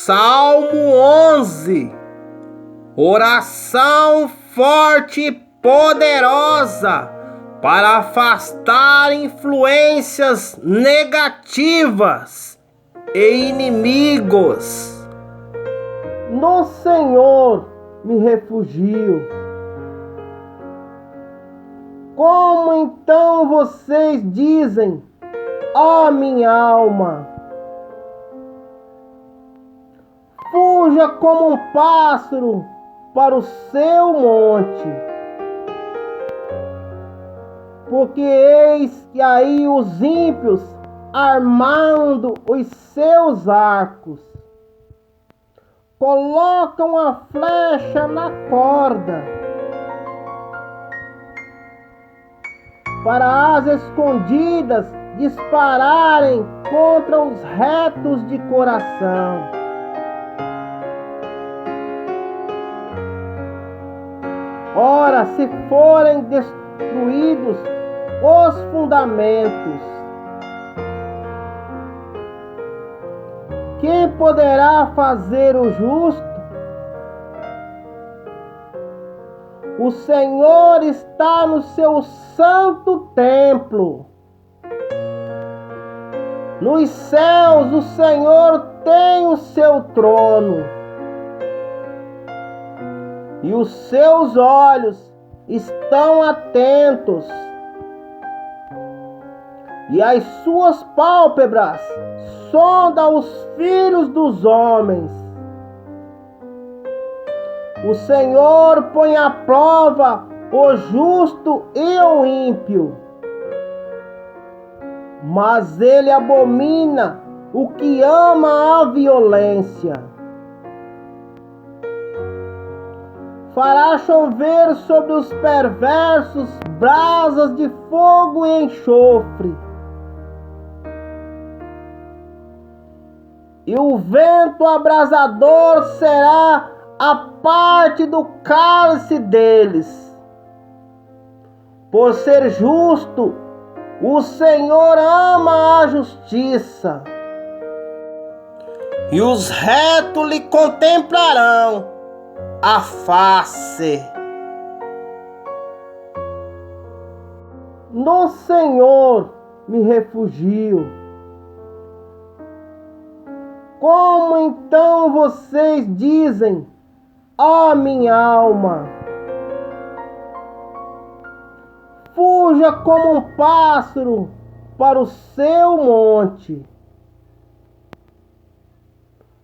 Salmo 11. Oração forte e poderosa para afastar influências negativas e inimigos. No Senhor me refugio. Como então vocês dizem, ó minha alma? Fuja como um pássaro para o seu monte, porque eis que aí os ímpios armando os seus arcos, colocam a flecha na corda, para as escondidas dispararem contra os retos de coração. Ora, se forem destruídos os fundamentos, quem poderá fazer o justo? O Senhor está no seu santo templo. Nos céus o Senhor tem o seu trono. E os seus olhos estão atentos, e as suas pálpebras sondam os filhos dos homens. O Senhor põe à prova o justo e o ímpio, mas ele abomina o que ama a violência. Fará chover sobre os perversos brasas de fogo e enxofre. E o vento abrasador será a parte do cálice deles. Por ser justo, o Senhor ama a justiça, E os retos lhe contemplarão a face. No Senhor me refugio. Como então vocês dizem, ó minha alma? Fuja como um pássaro para o seu monte,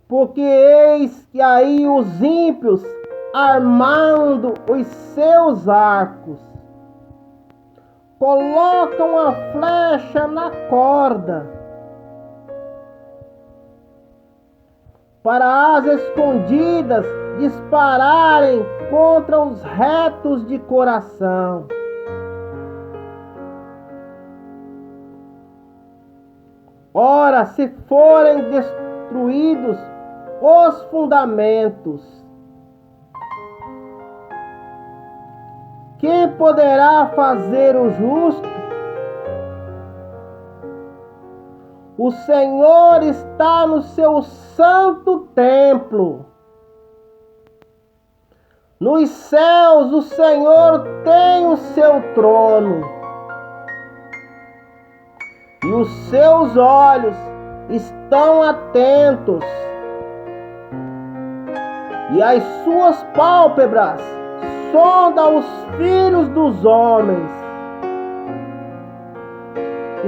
porque eis que aí os ímpios armando os seus arcos, colocam a flecha na corda, para as escondidas dispararem contra os retos de coração. Ora, se forem destruídos os fundamentos, quem poderá fazer o justo? O Senhor está no seu santo templo. Nos céus o Senhor tem o seu trono. E os seus olhos estão atentos, e as suas pálpebras sondam os filhos dos homens.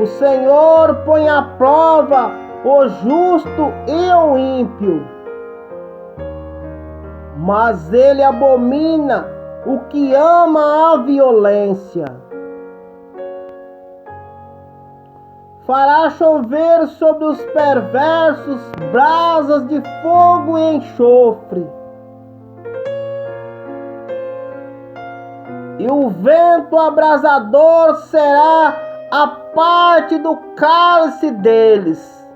O Senhor põe à prova o justo e o ímpio, mas ele abomina o que ama a violência. Fará chover sobre os perversos brasas de fogo e enxofre. E o vento abrasador será a parte do cálice deles.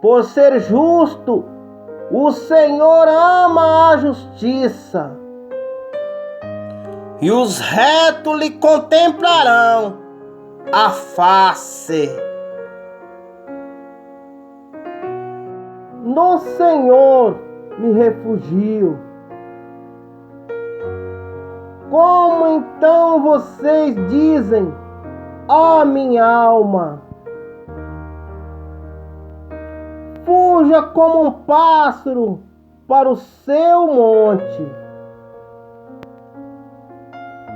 Por ser justo, o Senhor ama a justiça. E os retos lhe contemplarão a face. No Senhor me refugio. Como então vocês dizem, ó minha alma, fuja como um pássaro para o seu monte,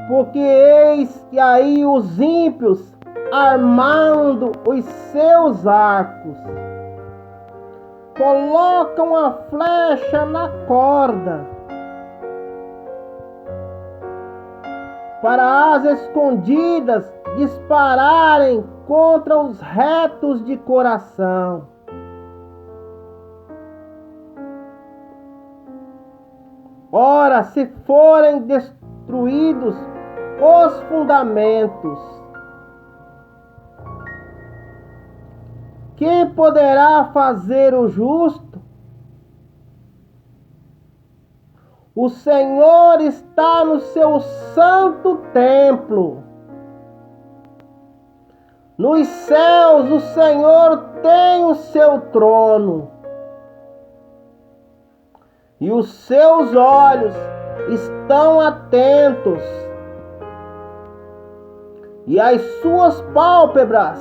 porque eis que aí os ímpios armando os seus arcos, colocam a flecha na corda, para as escondidas dispararem contra os retos de coração. Ora, se forem destruídos os fundamentos, que poderá fazer o justo? O Senhor está no seu santo templo. Nos céus o Senhor tem o seu trono. E os seus olhos estão atentos. E as suas pálpebras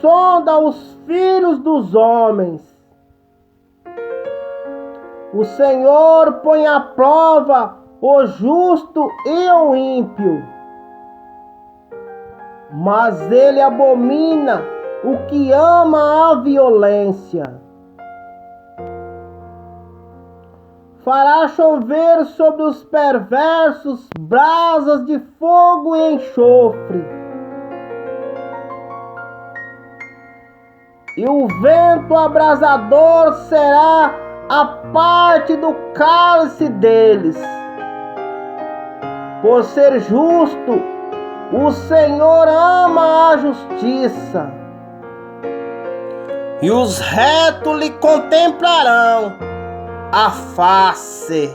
sondam os filhos dos homens. O Senhor põe à prova o justo e o ímpio, mas ele abomina o que ama a violência. Fará chover sobre os perversos brasas de fogo e enxofre, e o vento abrasador será a parte do cálice deles. Por ser justo, o Senhor ama a justiça, e os retos lhe contemplarão a face.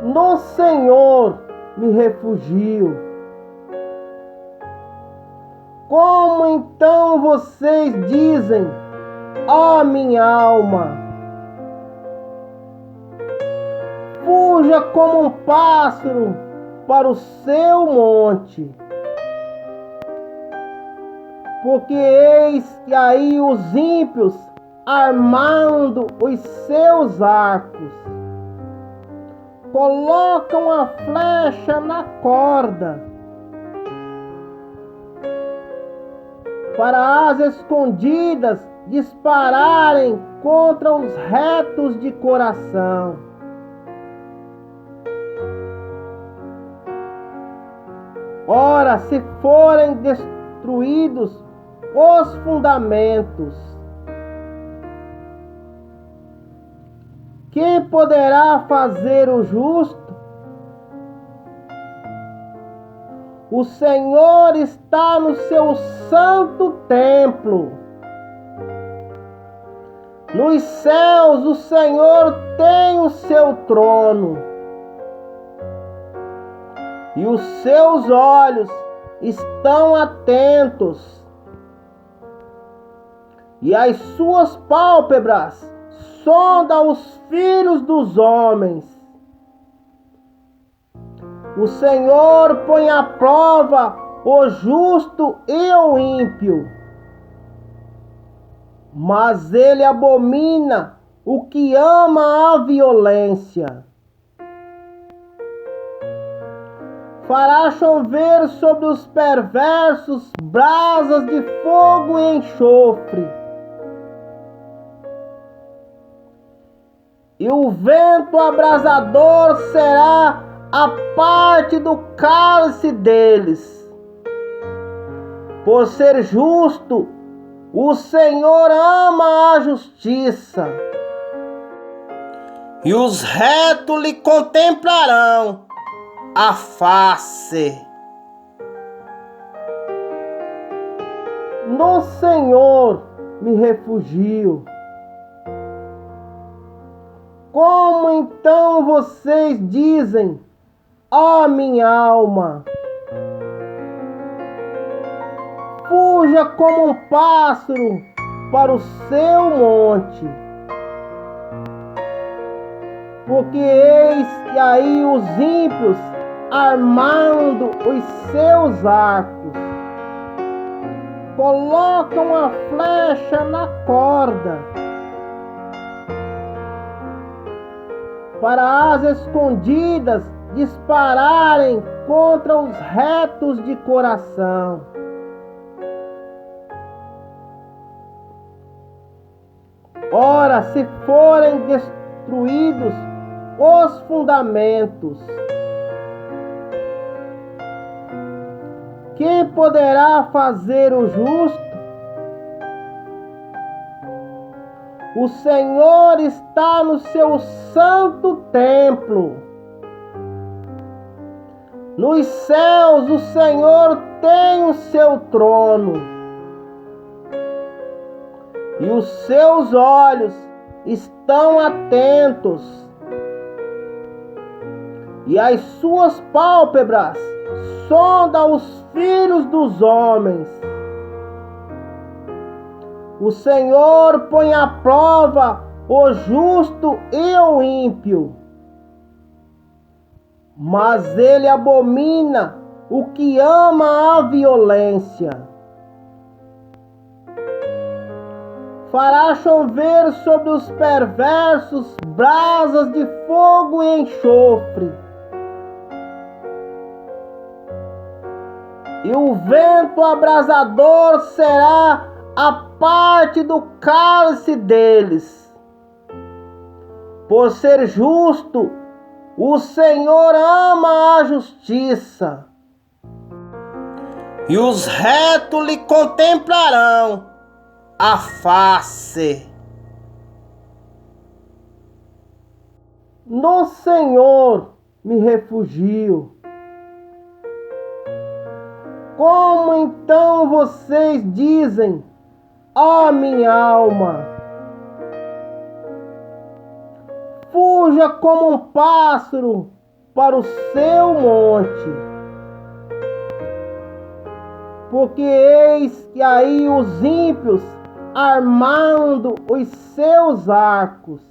No Senhor me refugio. Como então vocês dizem, ó minha alma, fuja como um pássaro para o seu monte, porque eis que aí os ímpios armando os seus arcos, colocam a flecha na corda, para as escondidas dispararem contra os retos de coração. Ora, se forem destruídos os fundamentos, que poderá fazer o justo? O Senhor está no seu santo templo. Nos céus o Senhor tem o seu trono. E os seus olhos estão atentos. E as suas pálpebras sondam os filhos dos homens. O Senhor põe à prova o justo e o ímpio, mas ele abomina o que ama a violência. Fará chover sobre os perversos brasas de fogo e enxofre, e o vento abrasador será a parte do cálice deles. Por ser justo, o Senhor ama a justiça, e os retos lhe contemplarão a face. No Senhor me refugio. Como então vocês dizem, ó minha alma, fuja como um pássaro para o seu monte. Porque eis que aí os ímpios armando os seus arcos, colocam a flecha na corda, para as escondidas dispararem contra os retos de coração. Ora, se forem destruídos os fundamentos, quem poderá fazer o justo? O Senhor está no seu santo templo. Nos céus o Senhor tem o seu trono, e os seus olhos estão atentos, e as suas pálpebras sondam os filhos dos homens. O Senhor põe à prova o justo e o ímpio, mas ele abomina o que ama a violência. Fará chover sobre os perversos brasas de fogo e enxofre, e o vento abrasador será a parte do cálice deles. Por ser justo, o Senhor ama a justiça, e os retos lhe contemplarão a face. No Senhor me refugio. Como então vocês dizem, ó minha alma, fuja como um pássaro para o seu monte, porque eis que aí os ímpios armando os seus arcos,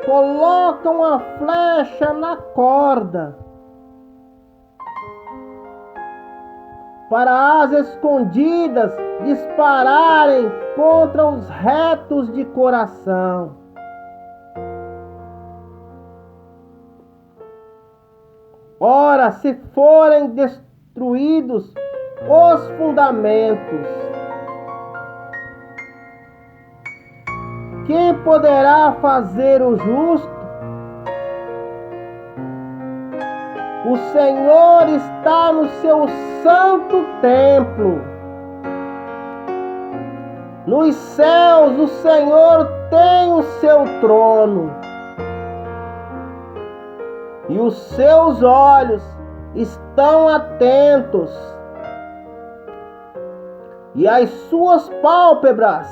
colocam a flecha na corda, para as escondidas dispararem contra os retos de coração. Ora, se forem destruídos os fundamentos, quem poderá fazer o justo? O Senhor está no seu santo templo. Nos céus o Senhor tem o seu trono, e os seus olhos estão atentos, e as suas pálpebras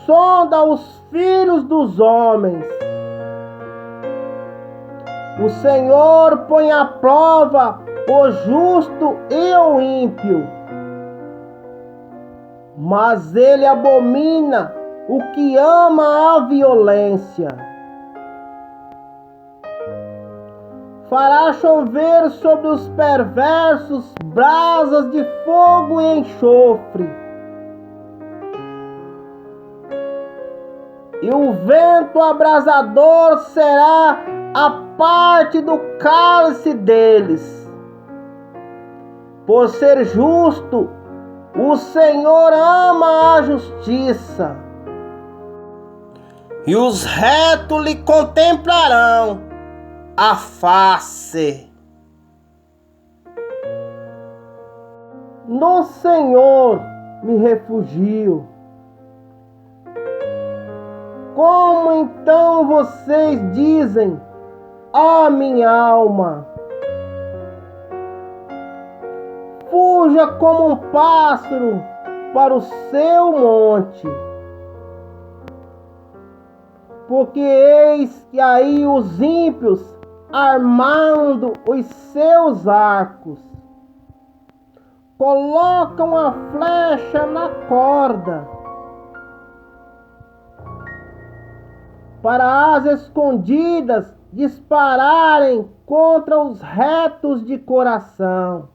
sondam os filhos dos homens. O Senhor põe à prova o justo e o ímpio, mas ele abomina o que ama a violência. Fará chover sobre os perversos brasas de fogo e enxofre, e o vento abrasador será a parte do cálice deles. Por ser justo, o Senhor ama a justiça, e os retos lhe contemplarão a face. No Senhor me refugio. Como então vocês dizem, ó minha alma, fuja como um pássaro para o seu monte, porque eis que aí os ímpios armando os seus arcos, colocam a flecha na corda, para as escondidas dispararem contra os retos de coração.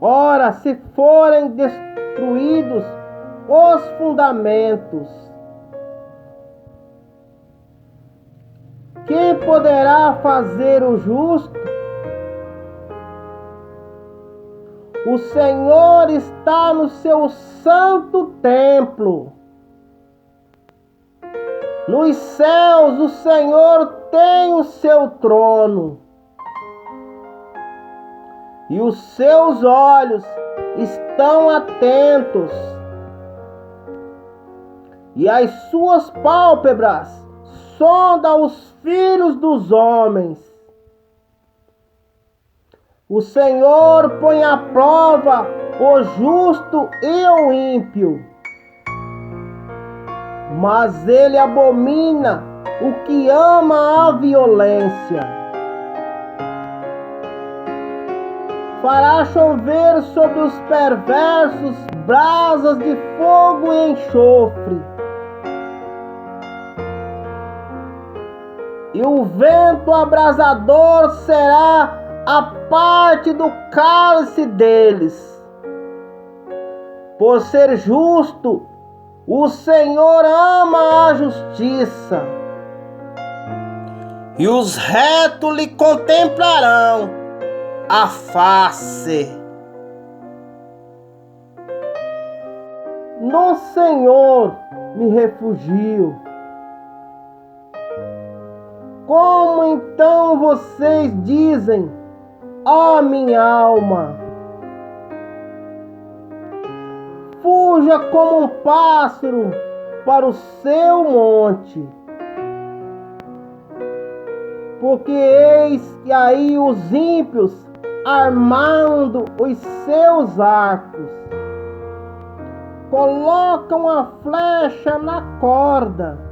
Ora, se forem destruídos os fundamentos, quem poderá fazer o justo? O Senhor está no seu santo templo. Nos céus o Senhor tem o seu trono. E os seus olhos estão atentos. E as suas pálpebras sondam os filhos dos homens. O Senhor põe à prova o justo e o ímpio, mas ele abomina o que ama a violência. Fará chover sobre os perversos brasas de fogo e enxofre. E o vento abrasador será a parte do cálice deles. Por ser justo, o Senhor ama a justiça. E os retos lhe contemplarão a face. No Senhor me refugio. Como então vocês dizem, ó minha alma, fuja como um pássaro para o seu monte, porque eis que aí os ímpios armando os seus arcos, colocam a flecha na corda,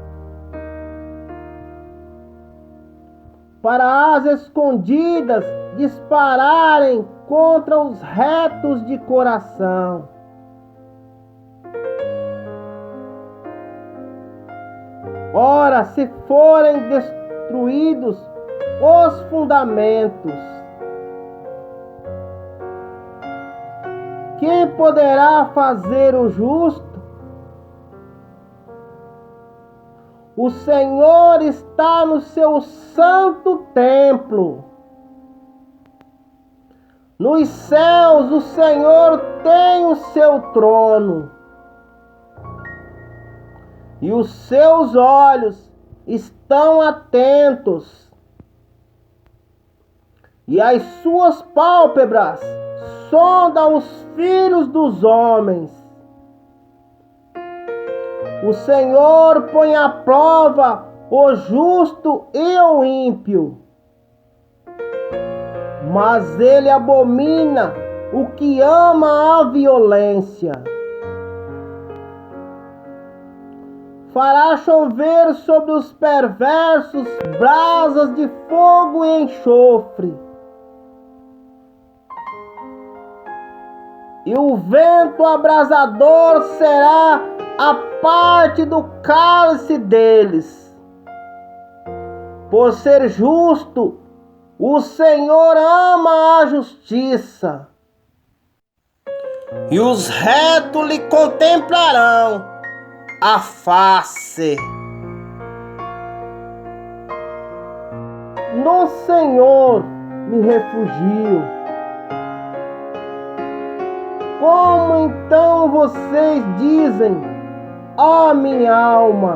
para as escondidas dispararem contra os retos de coração. Ora, se forem destruídos os fundamentos, quem poderá fazer o justo? O Senhor está no seu santo templo. Nos céus o Senhor tem o seu trono. E os seus olhos estão atentos. E as suas pálpebras sondam os filhos dos homens. O Senhor põe à prova o justo e o ímpio, mas ele abomina o que ama a violência. Fará chover sobre os perversos brasas de fogo e enxofre. E o vento abrasador será a parte do cálice deles. Por ser justo, o Senhor ama a justiça. E os retos lhe contemplarão a face. No Senhor me refugio. Como então vocês dizem, ó minha alma,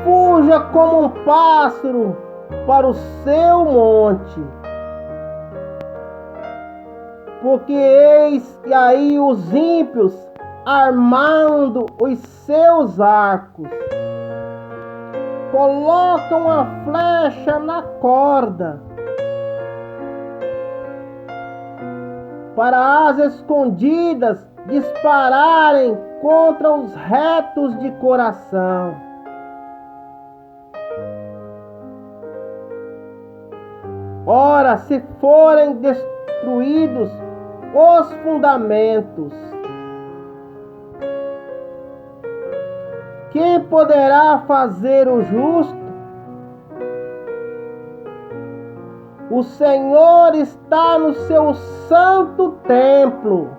fuja como um pássaro para o seu monte, porque eis que aí os ímpios armando os seus arcos, colocam a flecha na corda, para as escondidas dispararem contra os retos de coração. Ora, se forem destruídos os fundamentos. Quem poderá fazer o justo? O Senhor está no seu santo templo.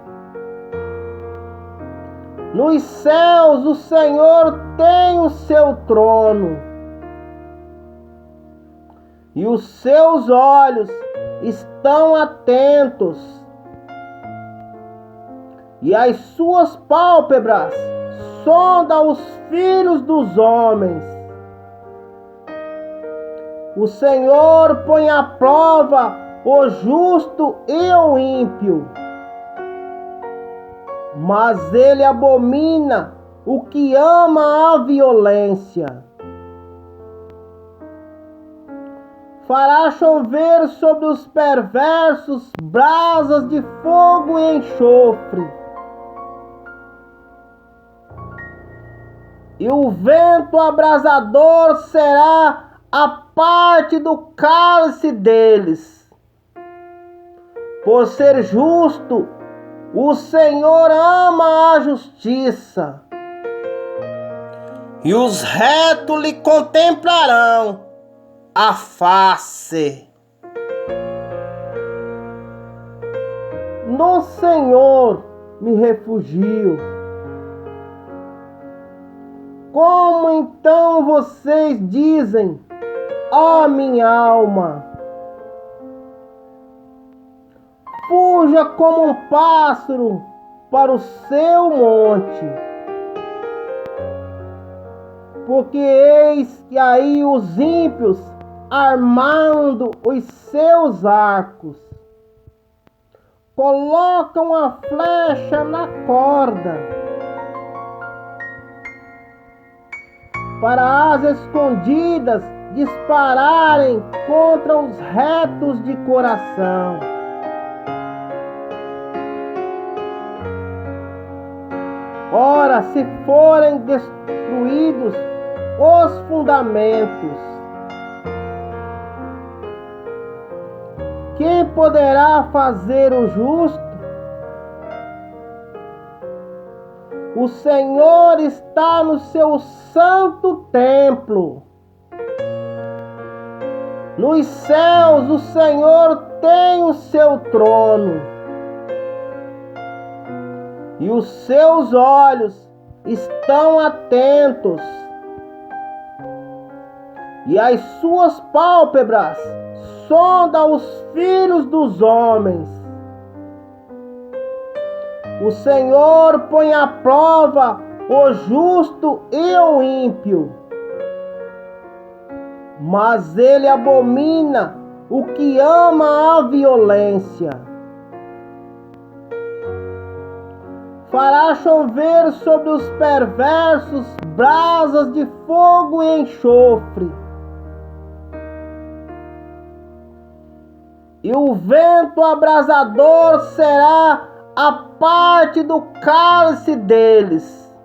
Nos céus o Senhor tem o seu trono. E os seus olhos estão atentos. E as suas pálpebras sondam os filhos dos homens. O Senhor põe à prova o justo e o ímpio, mas ele abomina o que ama a violência. Fará chover sobre os perversos brasas de fogo e enxofre. E o vento abrasador será a parte do cálice deles. Por ser justo, o Senhor ama a justiça. E os retos lhe contemplarão a face. No Senhor me refugio. Como então vocês dizem, ó minha alma, fuja como um pássaro para o seu monte, porque eis que aí os ímpios armando os seus arcos, colocam a flecha na corda, para as escondidas dispararem contra os retos de coração. Ora, se forem destruídos os fundamentos, quem poderá fazer o justo? O Senhor está no seu santo templo. Nos céus o Senhor tem o seu trono. E os seus olhos estão atentos. E as suas pálpebras sondam os filhos dos homens. O Senhor põe à prova o justo e o ímpio, mas ele abomina o que ama a violência. Fará chover sobre os perversos brasas de fogo e enxofre. E o vento abrasador será a parte do cálice deles.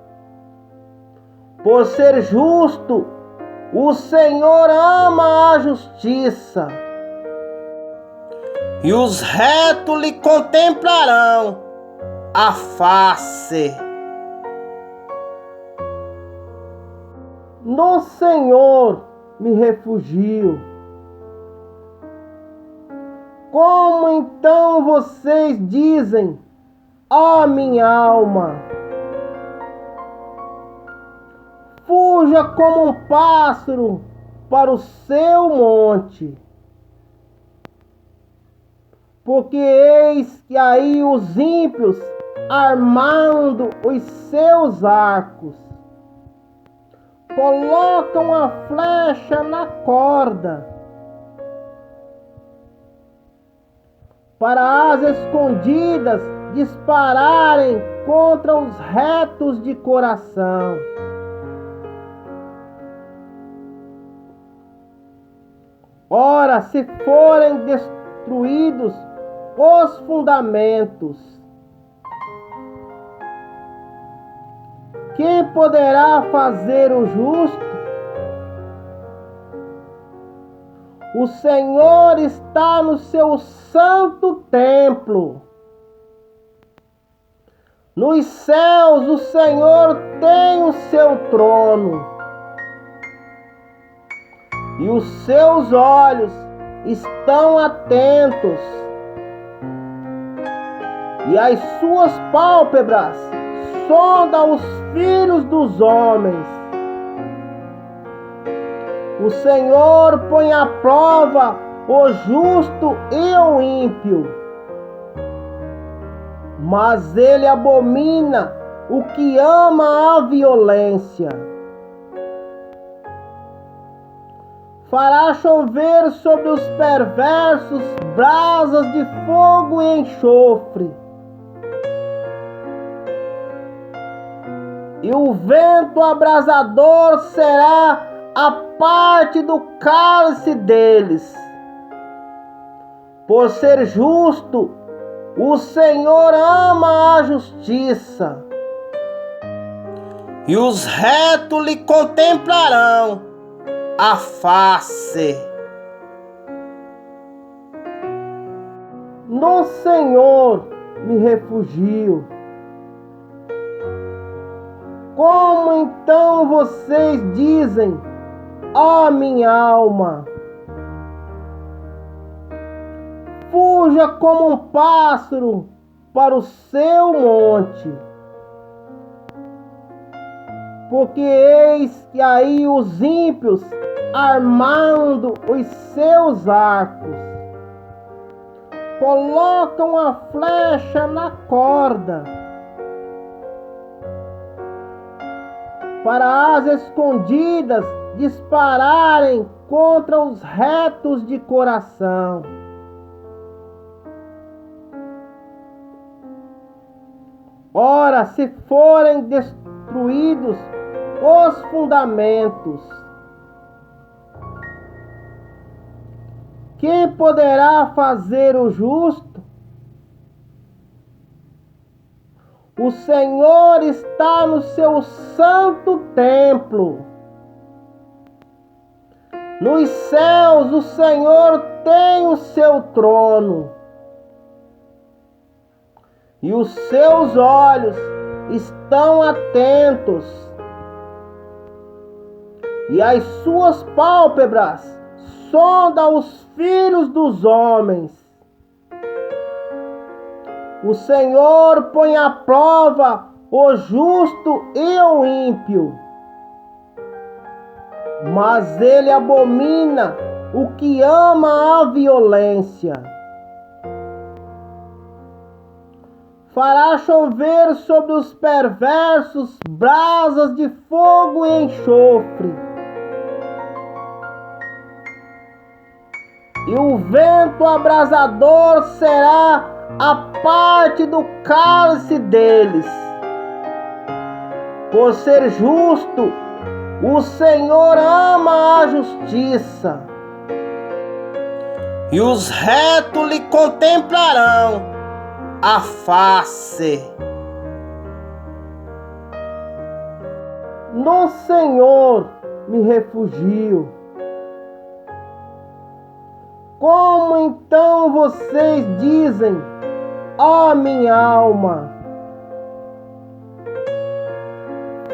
Por ser justo, o Senhor ama a justiça. E os retos lhe contemplarão a face. No Senhor me refugio. Como então vocês dizem, ó minha alma, fuja como um pássaro para o seu monte, porque eis que aí os ímpios armando os seus arcos, colocam a flecha na corda, para as escondidas dispararem contra os retos de coração. Ora, se forem destruídos os fundamentos, quem poderá fazer o justo? O Senhor está no seu santo templo. Nos céus o Senhor tem o seu trono, e os seus olhos estão atentos, e as suas pálpebras sondam os filhos dos homens. O Senhor põe à prova o justo e o ímpio, mas ele abomina o que ama a violência. Fará chover sobre os perversos brasas de fogo e enxofre, e o vento abrasador será a parte do cálice deles. Por ser justo, o Senhor ama a justiça, e os retos lhe contemplarão a face. No Senhor me refugio. Como então vocês dizem, ó minha alma, fuja como um pássaro para o seu monte, porque eis que aí os ímpios armando os seus arcos, colocam a flecha na corda, para as escondidas dispararem contra os retos de coração. Ora, se forem destruídos os fundamentos, quem poderá fazer o justo? O Senhor está no seu santo templo. Nos céus o Senhor tem o seu trono, e os seus olhos estão atentos, e as suas pálpebras sondam os filhos dos homens. O Senhor põe à prova o justo e o ímpio, mas ele abomina o que ama a violência. Fará chover sobre os perversos brasas de fogo e enxofre, e o vento abrasador será a parte do cálice deles. Por ser justo, o Senhor ama a justiça, e os retos lhe contemplarão a face. No Senhor me refugio. Como então vocês dizem, ó minha alma,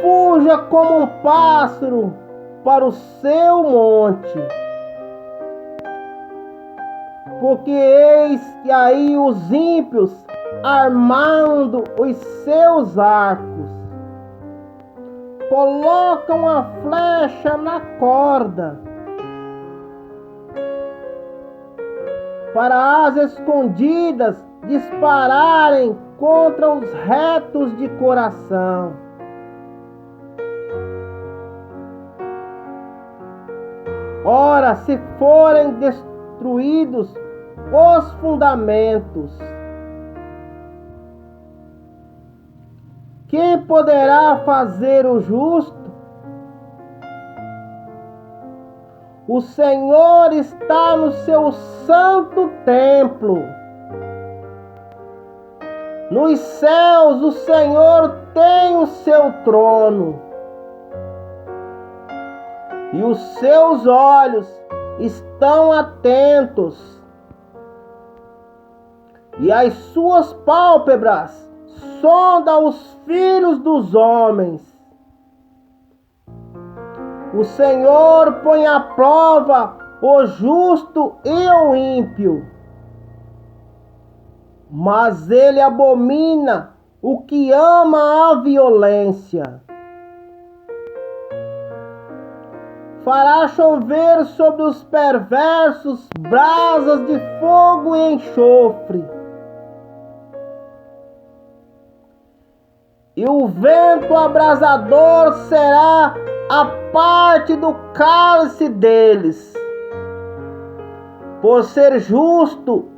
fuja como um pássaro para o seu monte, porque eis que aí os ímpios armando os seus arcos, colocam a flecha na corda, para as escondidas dispararem contra os retos de coração. Ora, se forem destruídos os fundamentos, quem poderá fazer o justo? O Senhor está no seu santo templo. Nos céus o Senhor tem o seu trono, e os seus olhos estão atentos, e as suas pálpebras sonda os filhos dos homens. O Senhor põe à prova o justo e o ímpio, mas ele abomina o que ama a violência. Fará chover sobre os perversos brasas de fogo e enxofre. E o vento abrasador será a parte do cálice deles. Por ser justo,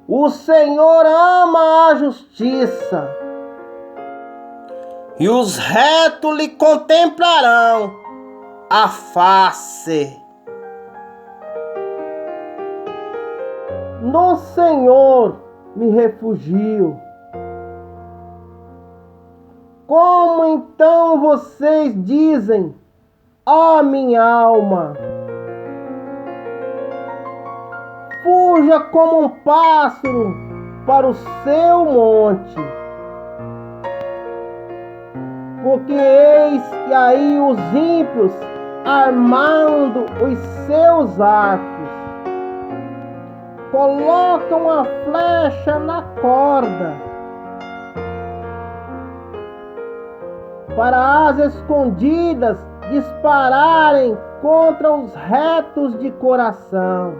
o Senhor ama a justiça. E os retos lhe contemplarão a face. No Senhor me refugio. Como então vocês dizem, ó minha alma? Fuja como um pássaro para o seu monte. Porque eis que aí os ímpios armando os seus arcos, colocam a flecha na corda, para as escondidas dispararem contra os retos de coração.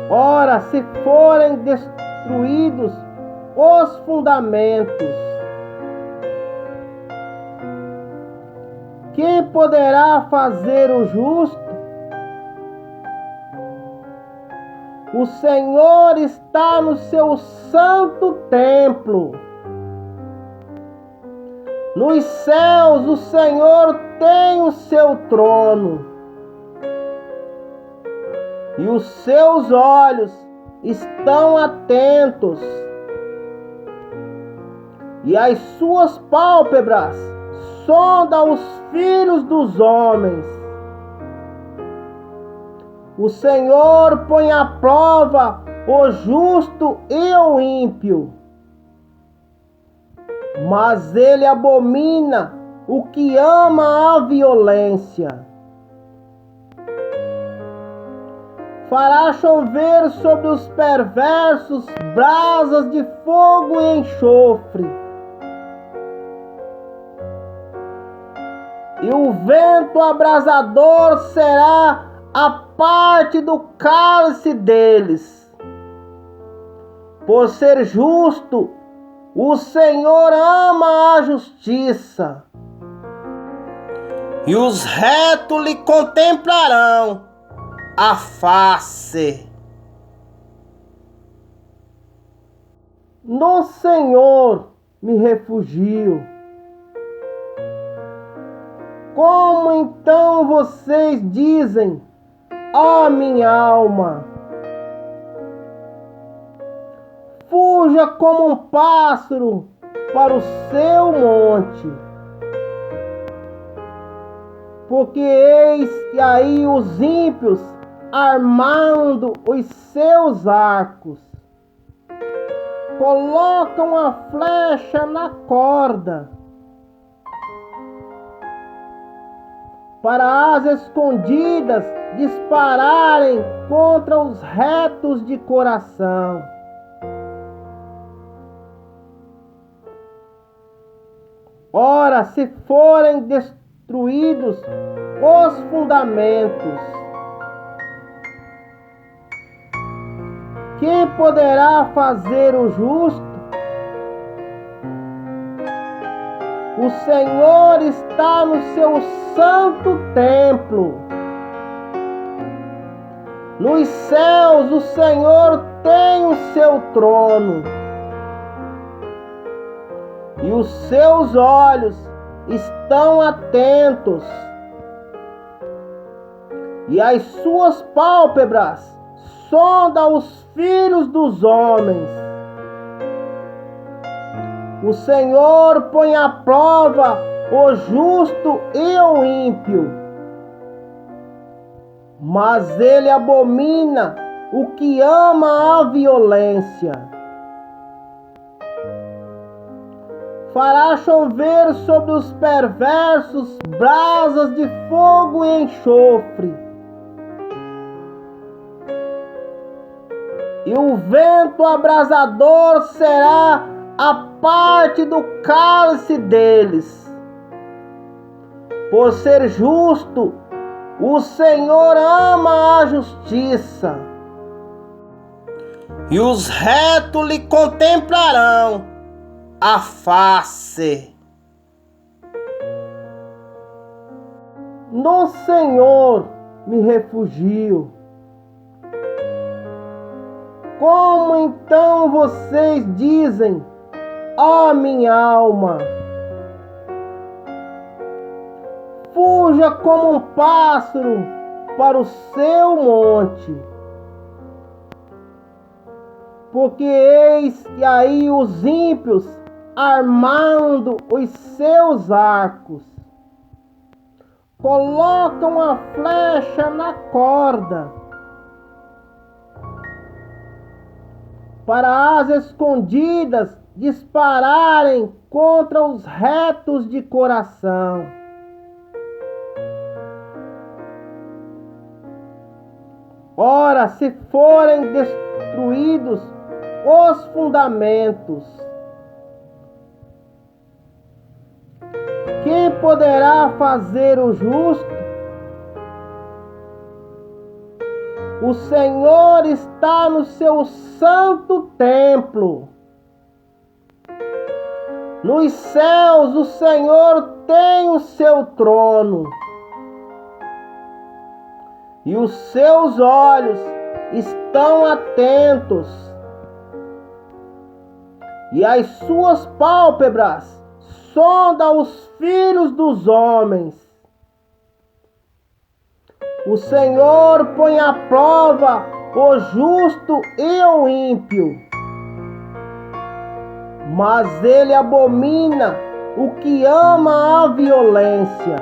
Ora, se forem destruídos os fundamentos, quem poderá fazer o justo? O Senhor está no seu santo templo. Nos céus o Senhor tem o seu trono. E os seus olhos estão atentos. E as suas pálpebras sondam os filhos dos homens. O Senhor põe à prova o justo e o ímpio, mas ele abomina o que ama a violência. Fará chover sobre os perversos brasas de fogo e enxofre. E o vento abrasador será a parte do cálice deles. Por ser justo, o Senhor ama a justiça. E os retos lhe contemplarão a face. No Senhor me refugio. Como então vocês dizem, ó minha alma? Fuja como um pássaro para o seu monte. Porque eis que aí os ímpios armando os seus arcos, colocam a flecha na corda, para as escondidas dispararem contra os retos de coração. Ora, se forem destruídos os fundamentos, quem poderá fazer o justo? O Senhor está no seu santo templo. Nos céus o Senhor tem o seu trono. E os seus olhos estão atentos. E as suas pálpebras sondam os filhos dos homens. O Senhor põe à prova o justo e o ímpio, mas ele abomina o que ama a violência. Fará chover sobre os perversos brasas de fogo e enxofre. E o vento abrasador será a parte do cálice deles. Por ser justo, o Senhor ama a justiça. E os retos lhe contemplarão a face. No Senhor me refugio. Como então vocês dizem, ó minha alma? Fuja como um pássaro para o seu monte. Porque eis que aí os ímpios armando os seus arcos, colocam a flecha na corda, para as escondidas dispararem contra os retos de coração. Ora, se forem destruídos os fundamentos, quem poderá fazer o justo? O Senhor está no seu santo templo. Nos céus o Senhor tem o seu trono. E os seus olhos estão atentos. E as suas pálpebras sondam os filhos dos homens. O Senhor põe à prova o justo e o ímpio, mas ele abomina o que ama a violência.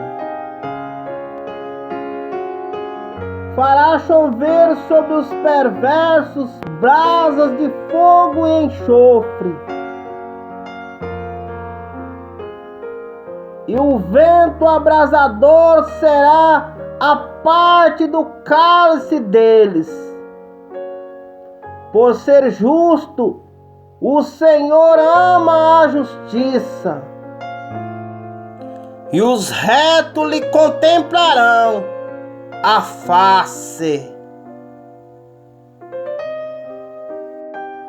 Fará chover sobre os perversos brasas de fogo e enxofre. E o vento abrasador será a parte do cálice deles. Por ser justo, o Senhor ama a justiça. E os retos lhe contemplarão a face.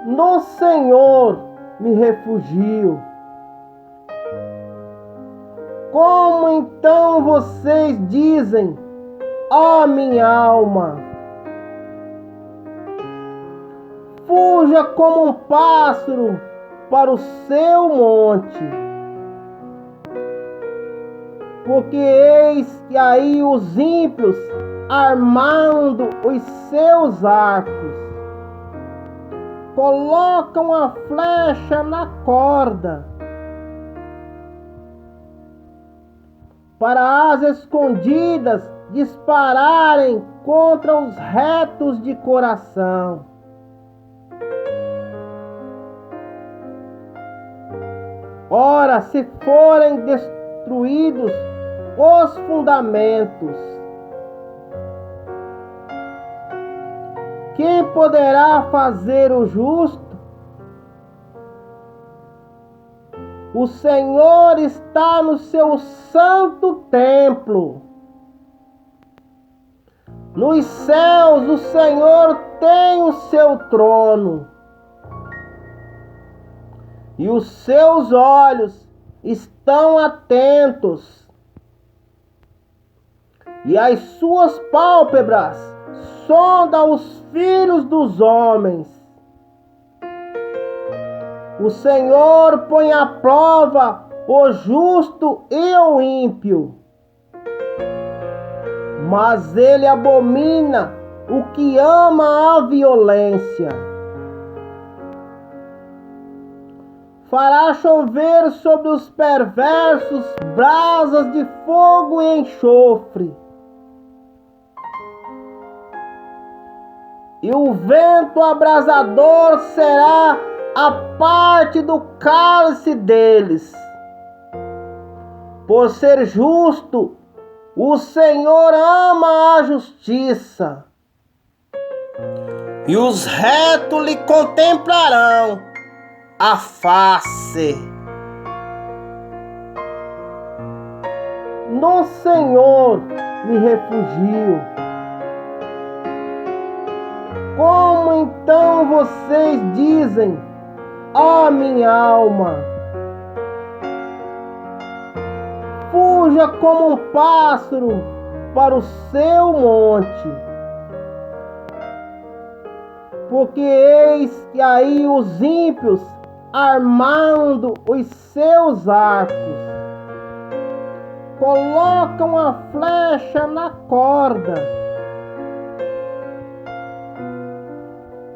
No Senhor me refugio. Como então vocês dizem, ó minha alma? Fuja como um pássaro para o seu monte. Porque eis que aí os ímpios armando os seus arcos, colocam a flecha na corda, para as escondidas dispararem contra os retos de coração. Ora, se forem destruídos os fundamentos, quem poderá fazer o justo? O Senhor está no seu santo templo. Nos céus o Senhor tem o seu trono. E os seus olhos estão atentos. E as suas pálpebras sondam os filhos dos homens. O Senhor põe à prova o justo e o ímpio, mas ele abomina o que ama a violência. Fará chover sobre os perversos brasas de fogo e enxofre. e o vento abrasador será a parte do cálice deles. Por ser justo, o Senhor ama a justiça, e os retos lhe contemplarão a face. No Senhor me refugio. Como então vocês dizem, ó minha alma, fuja como um pássaro para o seu monte, porque eis que aí os ímpios armando os seus arcos, colocam a flecha na corda,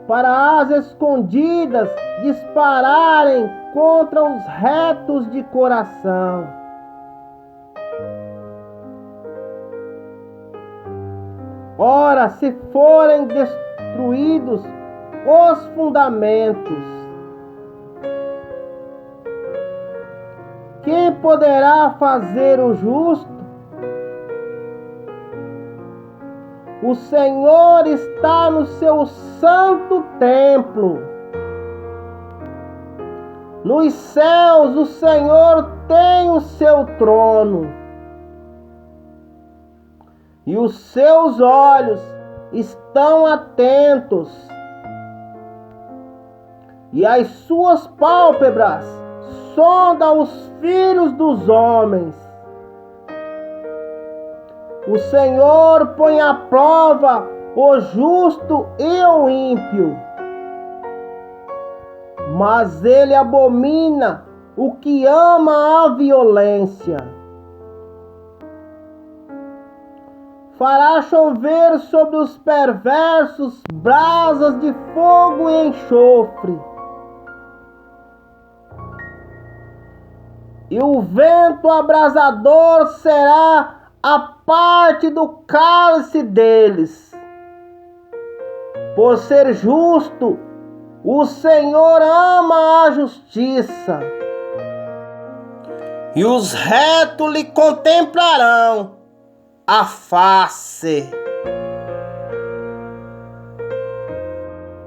para as escondidas dispararem contra os retos de coração. Ora, se forem destruídos os fundamentos, quem poderá fazer o justo? O Senhor está no seu santo templo. Nos céus o Senhor tem o seu trono, e os seus olhos estão atentos, e as suas pálpebras sondam os filhos dos homens. O Senhor põe à prova o justo e o ímpio, mas ele abomina o que ama a violência. Fará chover sobre os perversos brasas de fogo e enxofre, e o vento abrasador será a parte do cálice deles. Por ser justo, o Senhor ama a justiça, e os retos lhe contemplarão a face.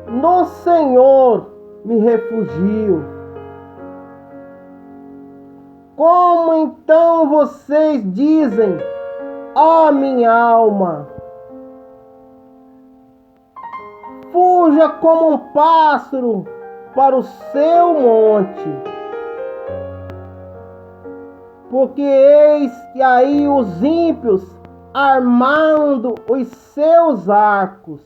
No Senhor me refugio. Como então vocês dizem, ó minha alma, fuja como um pássaro para o seu monte, porque eis que aí os ímpios armando os seus arcos,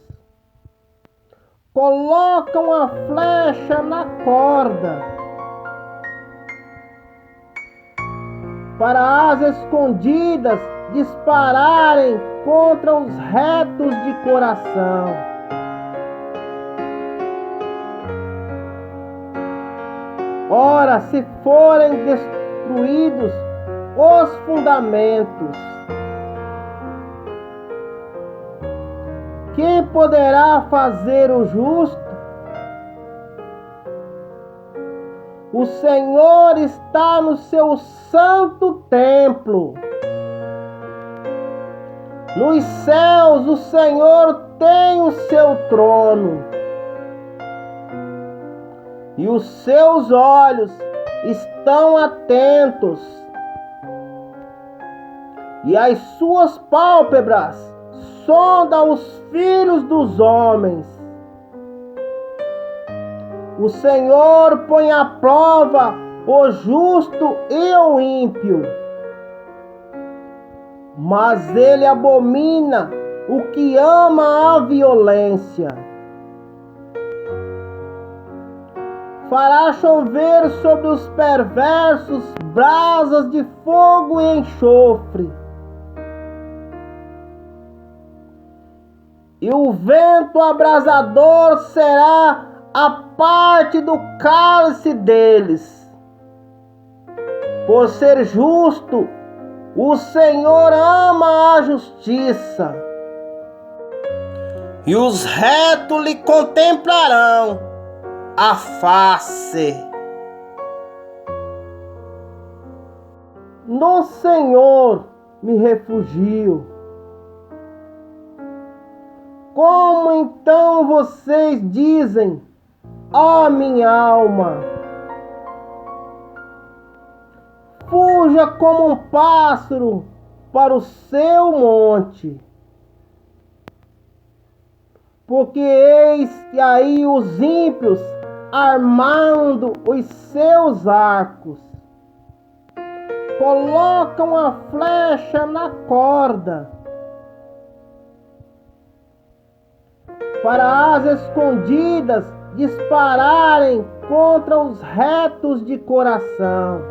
colocam a flecha na corda, para as escondidas dispararem contra os retos de coração. Ora, se forem destruídos os fundamentos, quem poderá fazer o justo? O Senhor está no seu santo templo. Nos céus o Senhor tem o seu trono, e os seus olhos estão atentos, e as suas pálpebras sondam os filhos dos homens. O Senhor põe à prova o justo e o ímpio, mas ele abomina o que ama a violência. Fará chover sobre os perversos brasas de fogo e enxofre, e o vento abrasador será a parte do cálice deles. Por ser justo, o Senhor ama a justiça, e os retos lhe contemplarão a face. No Senhor me refugio. Como então vocês dizem, ó minha alma, fuja como um pássaro para o seu monte, porque eis que aí os ímpios armando os seus arcos, colocam a flecha na corda, para as escondidas dispararem contra os retos de coração.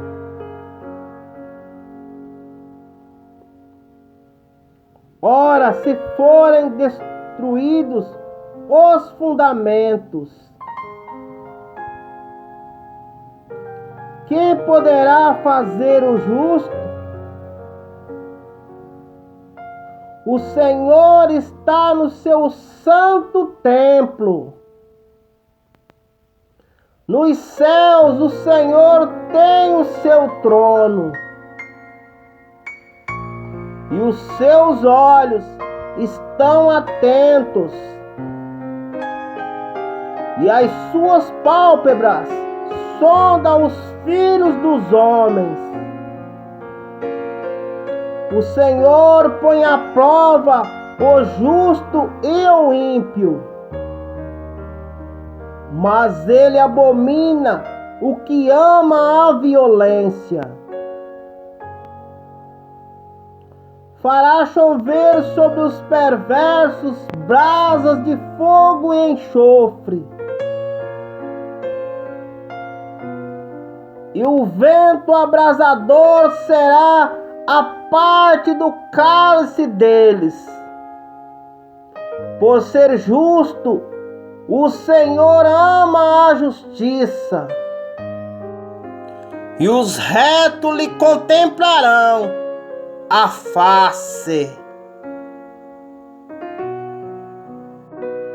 Ora, se forem destruídos os fundamentos, quem poderá fazer o justo? O Senhor está no seu santo templo. Nos céus o Senhor tem o seu trono. E os seus olhos estão atentos. E as suas pálpebras sondam os filhos dos homens. O Senhor põe à prova o justo e o ímpio, mas ele abomina o que ama a violência. Fará chover sobre os perversos brasas de fogo e enxofre, e o vento abrasador será a parte do cálice deles. Por ser justo, o Senhor ama a justiça, e os retos lhe contemplarão a face.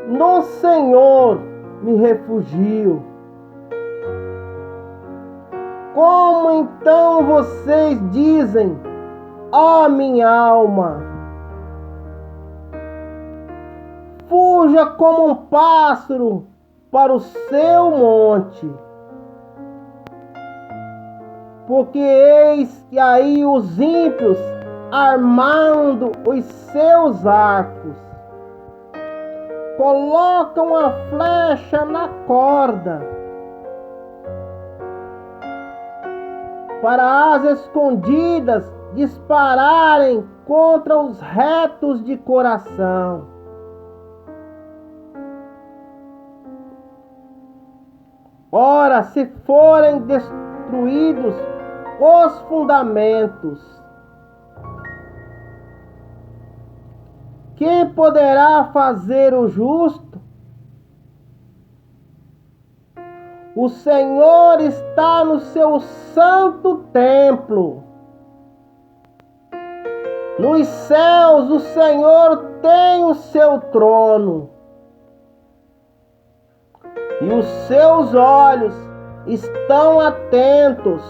No Senhor me refugio. Como então vocês dizem, ó minha alma, fuja como um pássaro para o seu monte, porque eis que aí os ímpios armando os seus arcos, colocam a flecha na corda, para as escondidas dispararem contra os retos de coração. Ora, se forem destruídos os fundamentos, quem poderá fazer o justo? O Senhor está no seu santo templo. Nos céus o Senhor tem o seu trono. E os seus olhos estão atentos.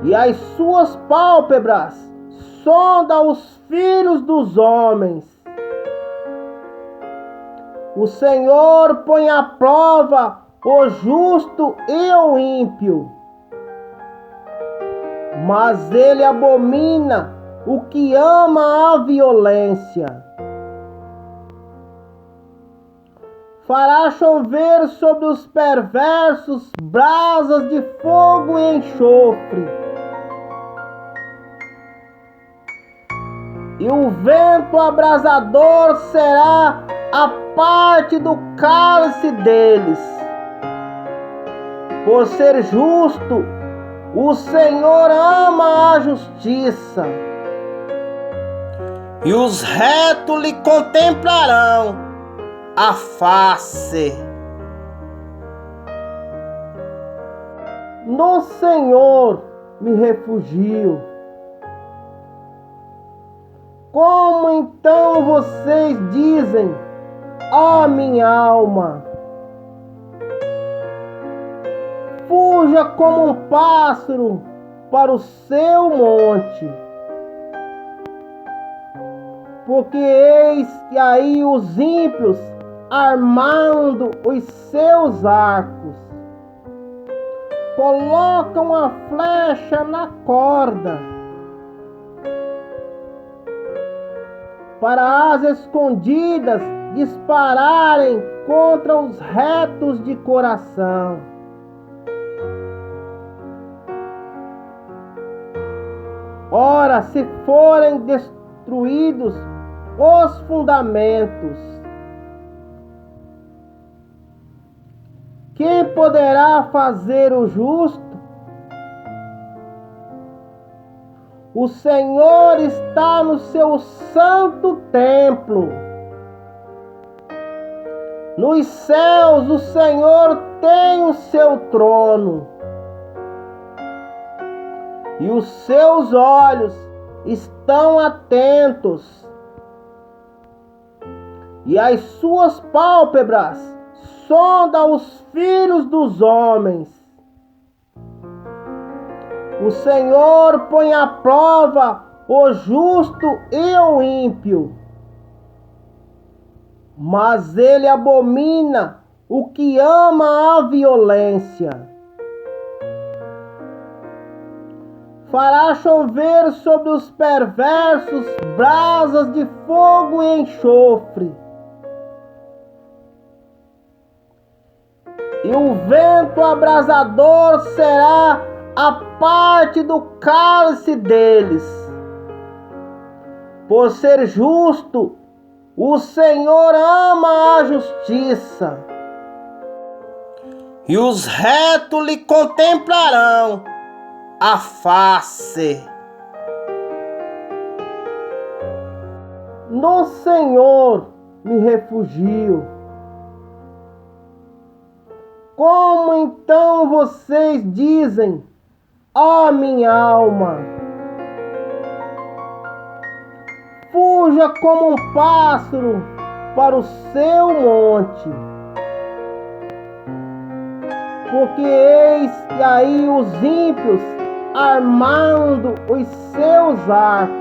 E as suas pálpebras sondam os filhos dos homens. O Senhor põe à prova o justo e o ímpio, mas ele abomina o que ama a violência. Fará chover sobre os perversos brasas de fogo e enxofre, e o vento abrasador será a parte do cálice deles. Por ser justo, o Senhor ama a justiça, e os retos lhe contemplarão a face. No Senhor me refugio. Como então vocês dizem, ó minha alma, fuja como um pássaro para o seu monte, porque eis que aí os ímpios armando os seus arcos, colocam a flecha na corda, para as escondidas dispararem contra os retos de coração. Ora, se forem destruídos os fundamentos, quem poderá fazer o justo? O Senhor está no seu santo templo. Nos céus o Senhor tem o seu trono. E os seus olhos estão atentos. E as suas pálpebras sondam os filhos dos homens. O Senhor põe à prova o justo e o ímpio, mas ele abomina o que ama a violência. Fará chover sobre os perversos brasas de fogo e enxofre, e o vento abrasador será a parte do cálice deles. Por ser justo, o Senhor ama a justiça, e os retos lhe contemplarão a face. No Senhor me refugio. Como então vocês dizem, ó minha alma, fuja como um pássaro para o seu monte, porque eis que aí os ímpios armando os seus arcos,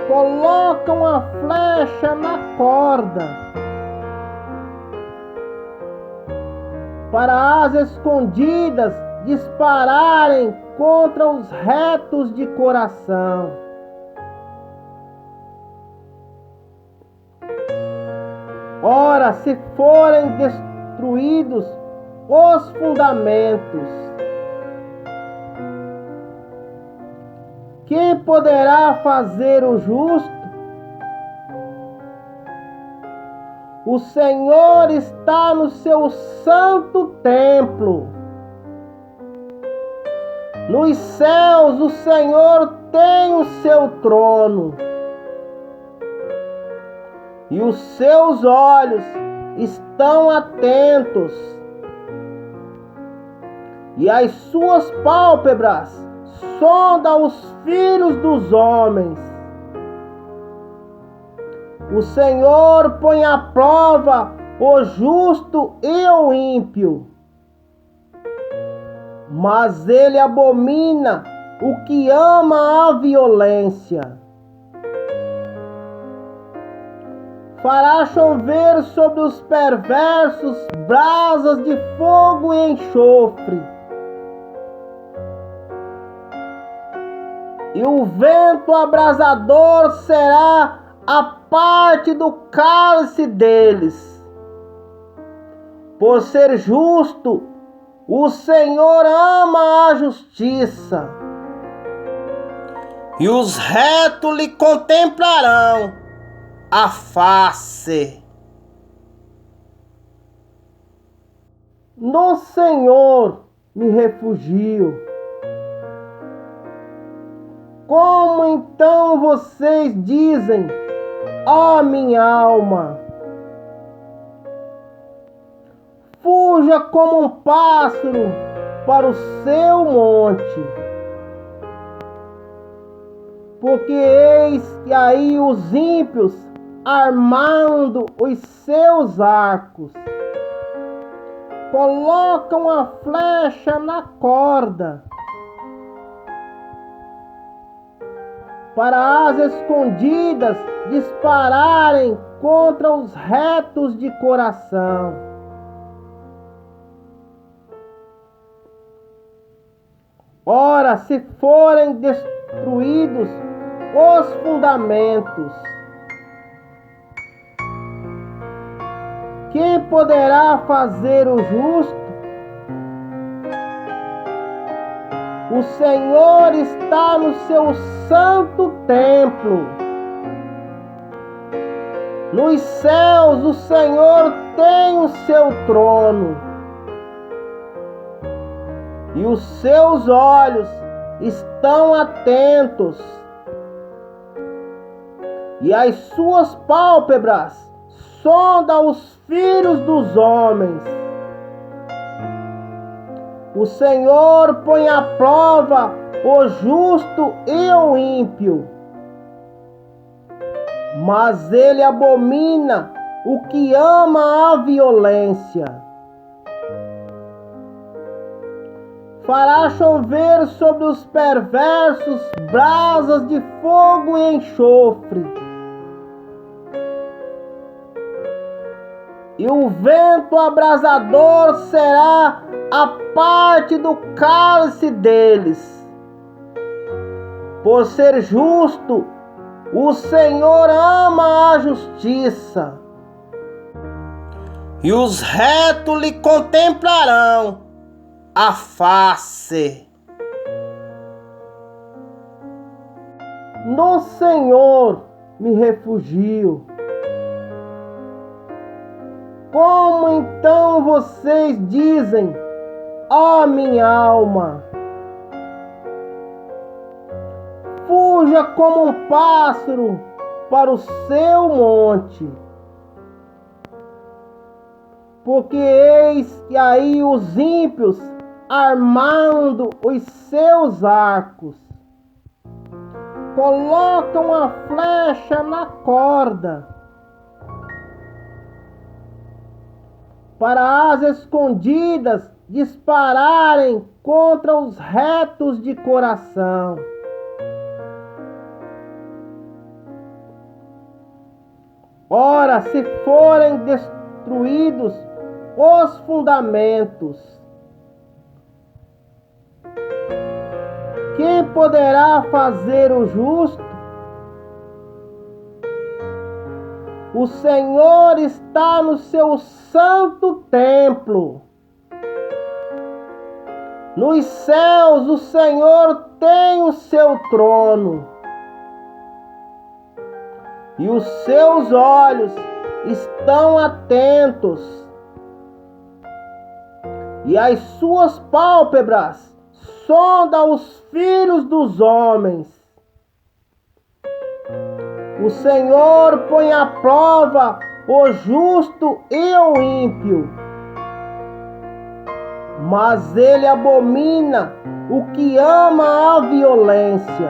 colocam a flecha na corda, para as escondidas dispararem contra os retos de coração. Ora, se forem destruídos os fundamentos, quem poderá fazer o justo? O Senhor está no seu santo templo. Nos céus o Senhor tem o seu trono. E os seus olhos estão atentos. E as suas pálpebras sondam os filhos dos homens. O Senhor põe à prova o justo e o ímpio, mas ele abomina o que ama a violência. Fará chover sobre os perversos brasas de fogo e enxofre, e o vento abrasador será a parte do cálice deles. Por ser justo, o Senhor ama a justiça, e os retos lhe contemplarão a face. No Senhor me refugio. Como então vocês dizem, ó minha alma, fuja como um pássaro para o seu monte, Porque eis que aí os ímpios armando os seus arcos colocam a flecha na corda para as escondidas dispararem contra os retos de coração. Ora, se forem destruídos os fundamentos, quem poderá fazer o justo? O Senhor está no seu santo templo. Nos céus o Senhor tem o seu trono. E os seus olhos estão atentos. E as suas pálpebras sondam os filhos dos homens. O Senhor põe à prova o justo e o ímpio, mas ele abomina o que ama a violência. Fará chover sobre os perversos brasas de fogo e enxofre. E o vento abrasador será a parte do cálice deles. Por ser justo, o Senhor ama a justiça. E os retos lhe contemplarão a face. No Senhor me refugio. Como então vocês dizem, ó minha alma, fuja como um pássaro para o seu monte, porque eis que aí os ímpios armando os seus arcos colocam a flecha na corda para as escondidas dispararem contra os retos de coração. Ora, se forem destruídos os fundamentos, quem poderá fazer o justo? O Senhor está no seu santo templo. Nos céus o Senhor tem o seu trono. E os seus olhos estão atentos. E as suas pálpebras sondam os filhos dos homens. O Senhor põe à prova o justo e o ímpio, mas ele abomina o que ama a violência.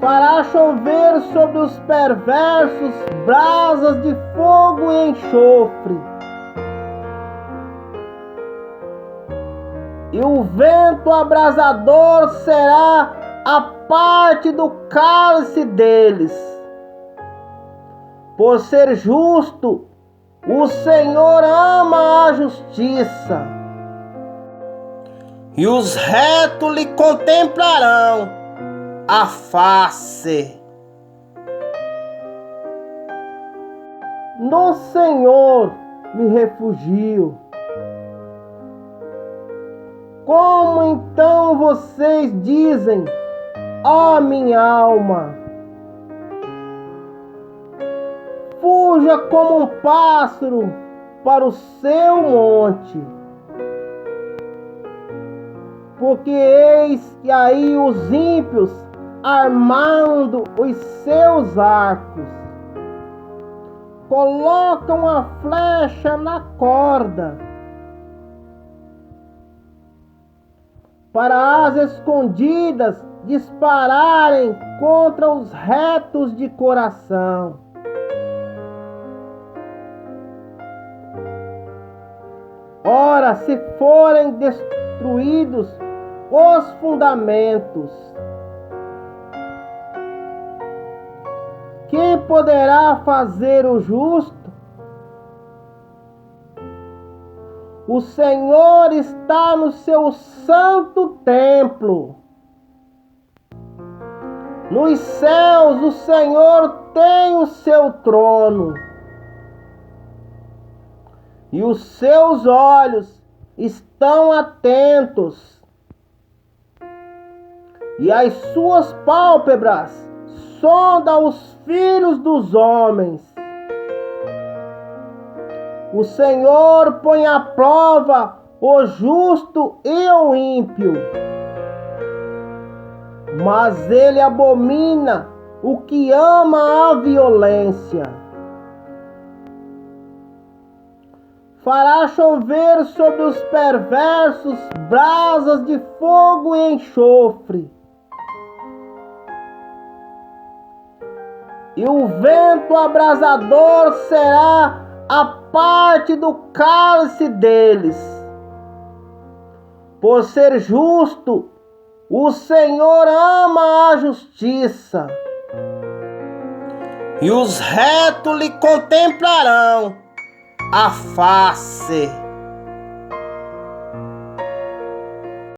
Fará chover sobre os perversos brasas de fogo e enxofre. E o vento abrasador será a parte do cálice deles. Por ser justo, o Senhor ama a justiça. E os retos lhe contemplarão a face. No Senhor me refugio. Como então vocês dizem, ó minha alma, fuja como um pássaro para o seu monte, porque eis que aí os ímpios armando os seus arcos colocam a flecha na corda para as escondidas dispararem contra os retos de coração. Ora, se forem destruídos os fundamentos, quem poderá fazer o justo? O Senhor está no seu santo templo. Nos céus o Senhor tem o seu trono. E os seus olhos estão atentos. E as suas pálpebras sondam os filhos dos homens. O Senhor põe à prova o justo e o ímpio, mas ele abomina o que ama a violência. Fará chover sobre os perversos brasas de fogo e enxofre. E o vento abrasador será a parte do cálice deles. Por ser justo, o Senhor ama a justiça. E os retos lhe contemplarão a face.